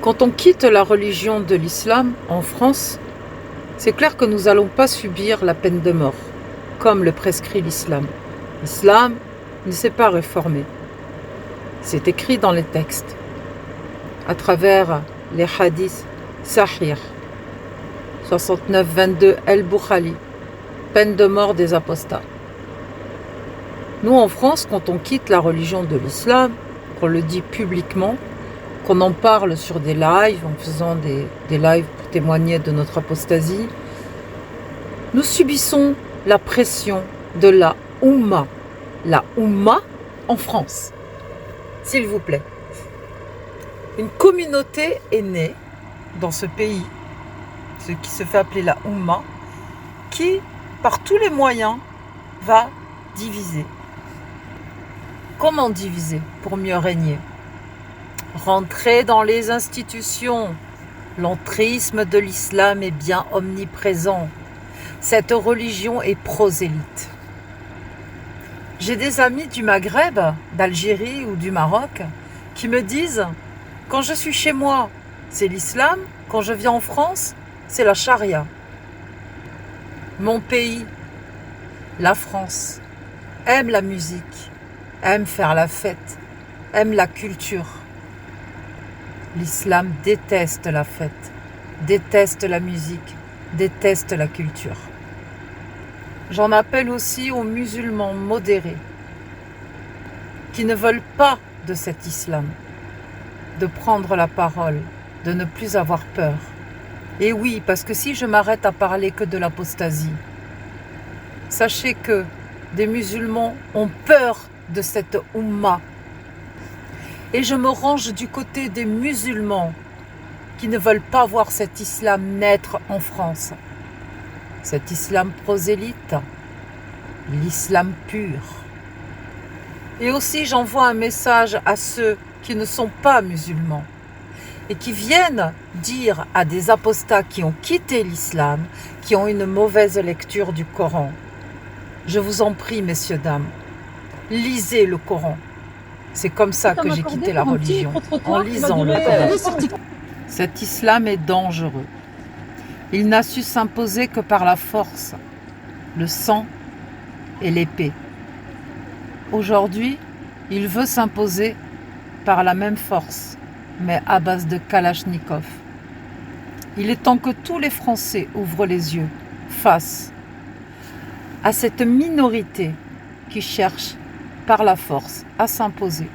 Quand on quitte la religion de l'islam en France, c'est clair que nous n'allons pas subir la peine de mort, comme le prescrit l'islam. L'islam ne s'est pas réformé. C'est écrit dans les textes, à travers les hadiths sahih, 69-22 El-Bukhari, peine de mort des apostats. Nous en France, quand on quitte la religion de l'islam, qu'on le dit publiquement, qu'on en parle sur des lives, en faisant des lives pour témoigner de notre apostasie, nous subissons la pression de la Oumma en France. S'il vous plaît. Une communauté est née dans ce pays, ce qui se fait appeler la Oumma, qui, par tous les moyens, va diviser. Comment diviser pour mieux régner? Rentrer dans les institutions. L'entrisme de l'islam est bien omniprésent. Cette religion est prosélyte. J'ai des amis du Maghreb, d'Algérie ou du Maroc, qui me disent « Quand je suis chez moi, c'est l'islam. Quand je viens en France, c'est la charia. » Mon pays, la France, aime la musique, aime faire la fête, aime la culture. L'islam déteste la fête, déteste la musique, déteste la culture. J'en appelle aussi aux musulmans modérés qui ne veulent pas de cet islam, de prendre la parole, de ne plus avoir peur. Et oui, parce que si je m'arrête à parler que de l'apostasie, sachez que des musulmans ont peur de cette Oumma. Et je me range du côté des musulmans qui ne veulent pas voir cet islam naître en France. Cet islam prosélyte, l'islam pur. Et aussi j'envoie un message à ceux qui ne sont pas musulmans et qui viennent dire à des apostats qui ont quitté l'islam, qui ont une mauvaise lecture du Coran. Je vous en prie, messieurs, dames, lisez le Coran. C'est comme ça que j'ai quitté la religion, en lisant le Coran. Cet islam est dangereux. Il n'a su s'imposer que par la force, le sang et l'épée. Aujourd'hui, il veut s'imposer par la même force, mais à base de Kalachnikov. Il est temps que tous les Français ouvrent les yeux face à cette minorité qui cherche par la force à s'imposer.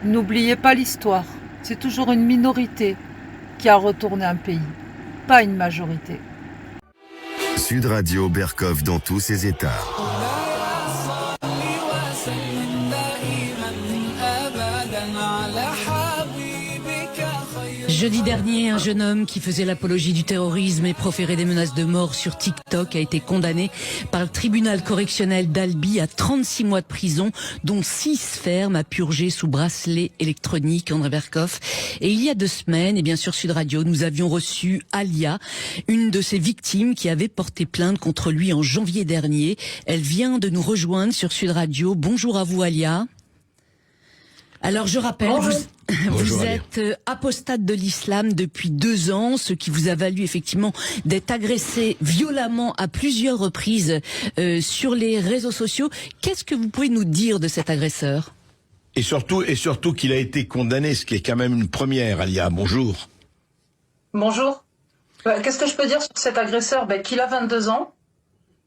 N'oubliez pas l'histoire, c'est toujours une minorité qui a retourné un pays, pas une majorité. Sud Radio Berkov dans tous ses états. Jeudi dernier, un jeune homme qui faisait l'apologie du terrorisme et proférait des menaces de mort sur TikTok a été condamné par le tribunal correctionnel d'Albi à 36 mois de prison, dont 6 fermes à purger sous bracelet électronique, André Berkov. Et il y a 2 semaines, et bien sûr Sud Radio, nous avions reçu Alia, une de ses victimes qui avait porté plainte contre lui en janvier dernier. Elle vient de nous rejoindre sur Sud Radio. Bonjour à vous, Alia. Alors je rappelle, vous êtes apostate de l'islam depuis 2 ans, ce qui vous a valu effectivement d'être agressé violemment à plusieurs reprises sur les réseaux sociaux. Qu'est-ce que vous pouvez nous dire de cet agresseur ? Et surtout qu'il a été condamné, ce qui est quand même une première, Alia. Bonjour. Bonjour. Qu'est-ce que je peux dire sur cet agresseur ? Qu'il a 22 ans.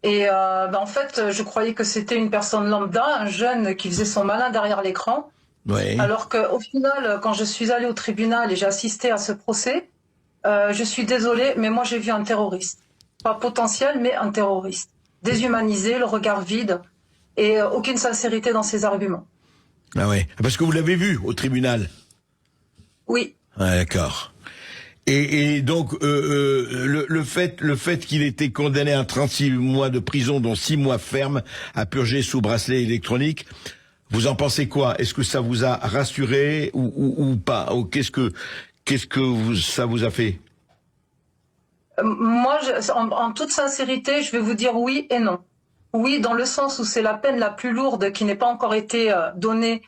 Et en fait, je croyais que c'était une personne lambda, un jeune qui faisait son malin derrière l'écran. Oui. Alors qu'au final, quand je suis allée au tribunal et j'ai assisté à ce procès, je suis désolée, mais moi j'ai vu un terroriste. Pas potentiel, mais un terroriste. Déshumanisé, le regard vide et aucune sincérité dans ses arguments. Ah ouais, parce que vous l'avez vu au tribunal. Oui. Ah, d'accord. Et donc le fait qu'il ait été condamné à 36 mois de prison, dont 6 mois ferme, à purger sous bracelet électronique. Vous en pensez quoi? Est-ce que ça vous a rassuré ou pas? Ou qu'est-ce que ça vous a fait? Moi, en toute sincérité, je vais vous dire oui et non. Oui, dans le sens où c'est la peine la plus lourde qui n'est pas encore été donnée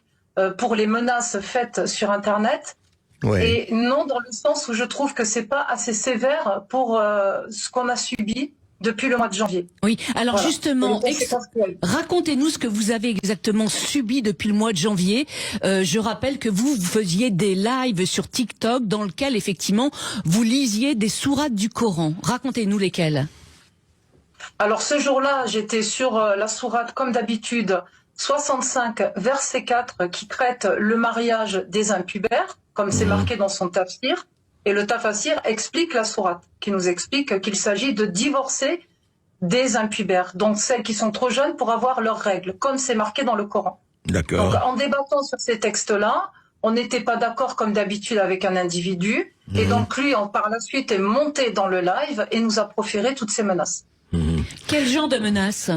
pour les menaces faites sur Internet. Et non dans le sens où je trouve que c'est pas assez sévère pour ce qu'on a subi depuis le mois de janvier. Oui, alors voilà. justement, racontez-nous ce que vous avez exactement subi depuis le mois de janvier. Je rappelle que vous faisiez des lives sur TikTok dans lesquels, effectivement, vous lisiez des sourates du Coran. Racontez-nous lesquelles. Alors ce jour-là, j'étais sur la sourate, comme d'habitude, 65, verset 4, qui traite le mariage des impubères, comme c'est marqué dans son tafsir. Et le tafsir explique la sourate, qui nous explique qu'il s'agit de divorcer des impubères, donc celles qui sont trop jeunes pour avoir leurs règles, comme c'est marqué dans le Coran. D'accord. Donc en débattant sur ces textes-là, on n'était pas d'accord comme d'habitude avec un individu, et donc lui, par la suite, est monté dans le live et nous a proféré toutes ces menaces. Quel genre de menaces?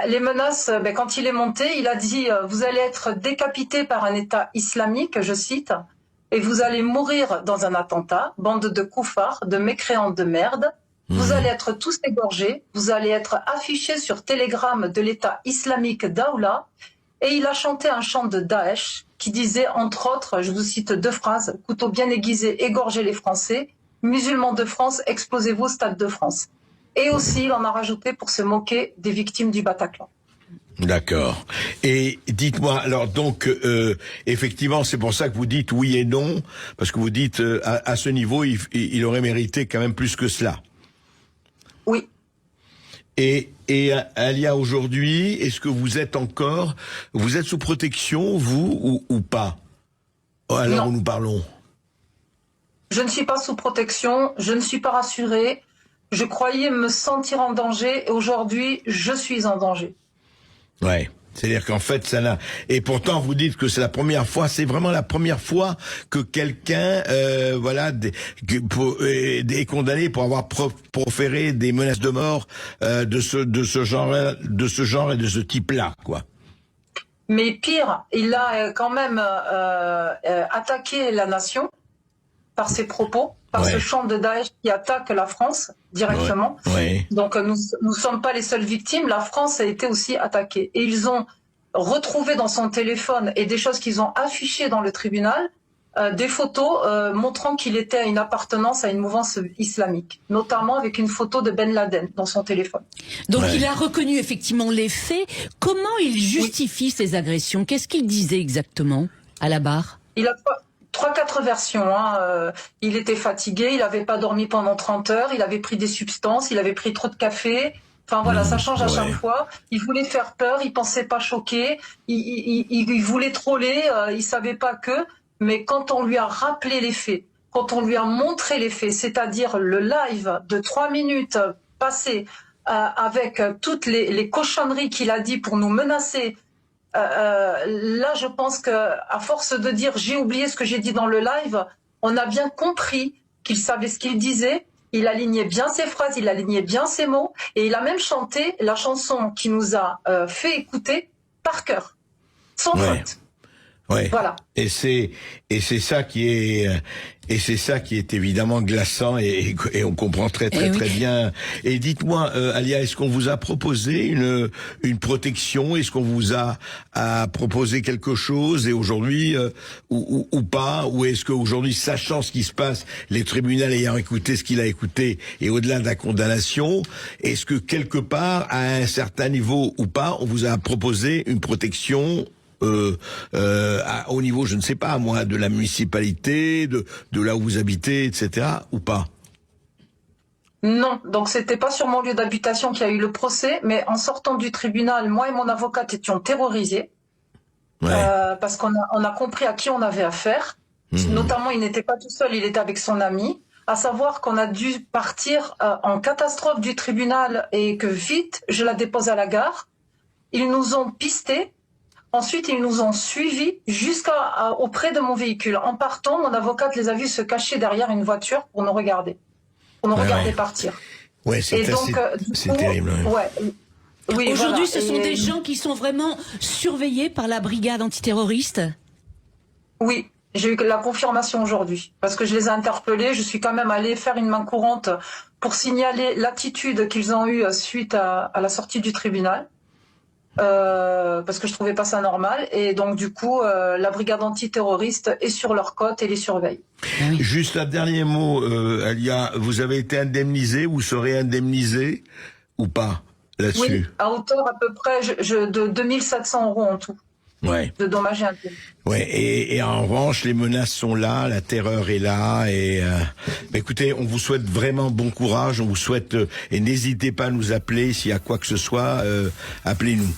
Les menaces, quand il est monté, il a dit « Vous allez être décapité par un État islamique », je cite, « et vous allez mourir dans un attentat, bande de koufars, de mécréants de merde. Vous allez être tous égorgés, vous allez être affichés sur Telegram de l'État islamique Daoula. » Et il a chanté un chant de Daesh qui disait, entre autres, je vous cite 2 phrases, « Couteau bien aiguisé, égorgez les Français. Musulmans de France, exposez-vous au Stade de France. » Et aussi, il en a rajouté pour se moquer des victimes du Bataclan. D'accord. Et dites-moi, alors donc, effectivement, c'est pour ça que vous dites oui et non, parce que vous dites, à ce niveau, il aurait mérité quand même plus que cela. Oui. Et Alia, aujourd'hui, est-ce que vous êtes sous protection, vous, ou pas, à l'heure où nous parlons? Je ne suis pas sous protection, je ne suis pas rassurée. Je croyais me sentir en danger et aujourd'hui, je suis en danger. Ouais. C'est-à-dire qu'en fait, ça n'a... Et pourtant, vous dites que c'est la première fois, c'est vraiment la première fois que quelqu'un, est condamné pour avoir proféré des menaces de mort de ce genre et de ce type-là, quoi. Mais pire, il a quand même attaqué la nation par ses propos, par ce chant de Daesh qui attaque la France directement. Donc nous ne sommes pas les seules victimes, la France a été aussi attaquée. Et ils ont retrouvé dans son téléphone et des choses qu'ils ont affichées dans le tribunal, des photos montrant qu'il était à une appartenance à une mouvance islamique, notamment avec une photo de Ben Laden dans son téléphone. Donc il a reconnu effectivement les faits. Comment il justifie ces agressions? Qu'est-ce qu'il disait exactement à la barre? Il a 3-4 versions. Il était fatigué, il n'avait pas dormi pendant 30 heures, il avait pris des substances, il avait pris trop de café. Enfin voilà, ça change à chaque fois. Il voulait faire peur, il pensait pas choquer, il voulait troller, il savait pas que. Mais quand on lui a rappelé les faits, quand on lui a montré les faits, c'est-à-dire le live de 3 minutes passé avec toutes les cochonneries qu'il a dit pour nous menacer, là je pense que à force de dire j'ai oublié ce que j'ai dit dans le live, on a bien compris qu'il savait ce qu'il disait, il alignait bien ses phrases, il alignait bien ses mots, et il a même chanté la chanson qui nous a fait écouter par cœur, sans faute. Ouais. Voilà. Et c'est ça qui est évidemment glaçant et on comprend très bien. Et dites-moi, Alia, est-ce qu'on vous a proposé une protection? Est-ce qu'on vous a proposé quelque chose et aujourd'hui ou pas? Ou est-ce qu'aujourd'hui, sachant ce qui se passe, les tribunaux ayant écouté ce qu'il a écouté et au-delà de la condamnation, est-ce que quelque part, à un certain niveau ou pas, on vous a proposé une protection? Au niveau, je ne sais pas, moi, de la municipalité, de là où vous habitez, etc., ou pas? Non, donc c'était pas sur mon lieu d'habitation qu'il y a eu le procès, mais en sortant du tribunal, moi et mon avocate étions terrorisés, parce qu'on a compris à qui on avait affaire. Notamment, il n'était pas tout seul, il était avec son ami. À savoir qu'on a dû partir en catastrophe du tribunal et que vite, je la dépose à la gare. Ils nous ont pistés. Ensuite, ils nous ont suivis auprès de mon véhicule. En partant, mon avocate les a vus se cacher derrière une voiture pour nous regarder. Pour nous regarder partir. Ouais, c'est terrible. Oui, aujourd'hui, ce sont des gens qui sont vraiment surveillés par la brigade antiterroriste? Oui, j'ai eu la confirmation aujourd'hui. Parce que je les ai interpellés. Je suis quand même allée faire une main courante pour signaler l'attitude qu'ils ont eue suite à la sortie du tribunal. parce que je trouvais pas ça normal. Et donc du coup, la brigade antiterroriste est sur leur côte et les surveille. Juste un dernier mot, Alia, vous avez été indemnisé, vous serez indemnisé ou pas là-dessus? Oui, à hauteur à peu près de 2700 € en tout. Ouais. De dommages et intérêts. Ouais. Et en revanche, les menaces sont là, la terreur est là. Et écoutez, on vous souhaite vraiment bon courage. On vous souhaite et n'hésitez pas à nous appeler s'il y a quoi que ce soit. Appelez-nous.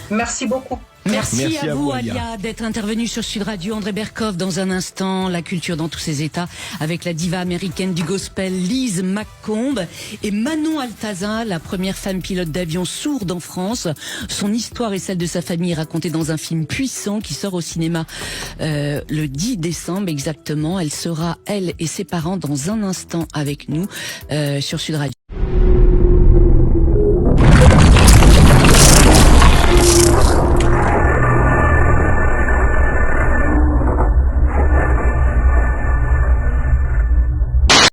Merci beaucoup. Merci à vous, Alia, Alia, d'être intervenu sur Sud Radio. André Berkoff, dans un instant, la culture dans tous ses états, avec la diva américaine du gospel, Lise McComb, et Manon Altazin, la première femme pilote d'avion sourde en France. Son histoire et celle de sa famille racontée dans un film puissant qui sort au cinéma le 10 décembre exactement. Elle sera, elle et ses parents, dans un instant avec nous sur Sud Radio.